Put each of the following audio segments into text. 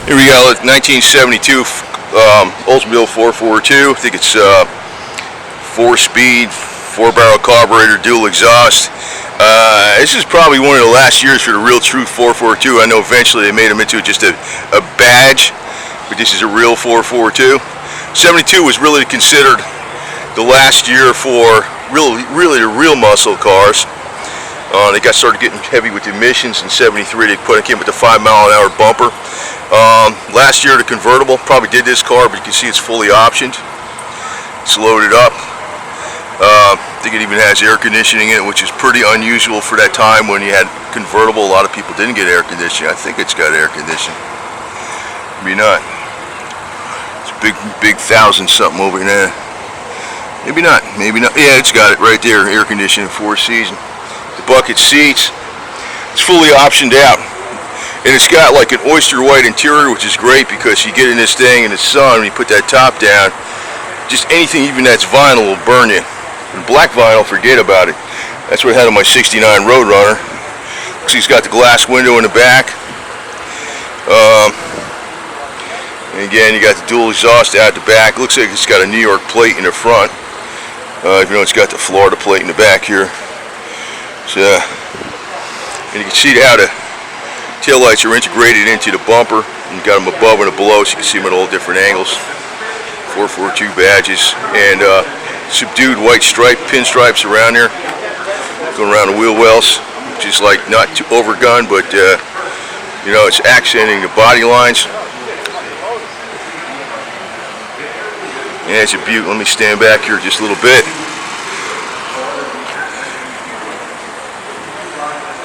Here we go, 1972 Oldsmobile 442. I think it's 4-speed, 4-barrel carburetor, dual exhaust. This is probably one of the last years for the real true 442. I know eventually they made them into just a badge, but this is a real 442. 72 was really considered the last year for really the real muscle cars. They started getting heavy with the emissions in 73. They came with the 5-mile-an-hour bumper. Last year the Convertible probably did this car, but you can see it's fully optioned. It's loaded up. I think it even has air conditioning in it, which is pretty unusual for that time when you had Convertible. A lot of people didn't get air conditioning. I think it's got air conditioning. Maybe not. It's a big 1,000-something over there. Maybe not. Maybe not. Yeah, it's got it right there. Air conditioning, 4-season. The bucket seats. It's fully optioned out. And it's got like an oyster white interior, which is great because you get in this thing in the sun, when you put that top down, just anything, even that's vinyl, will burn you. And black vinyl, forget about it. That's what I had on my 69 Roadrunner. So it's got the glass window in the back. And again, you got the dual exhaust out the back. Looks like it's got a New York plate in the front. Even though it's got the Florida plate in the back here. So, and you can see how the taillights are integrated into the bumper. You got them above and below, so you can see them at all different angles. 442 badges and subdued white stripe pinstripes around there, going around the wheel wells, which is like not too overgun, but you know, it's accenting the body lines. Yeah, it's a beaut. Let me stand back here just a little bit.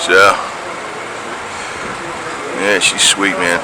So. Yeah, she's sweet, man.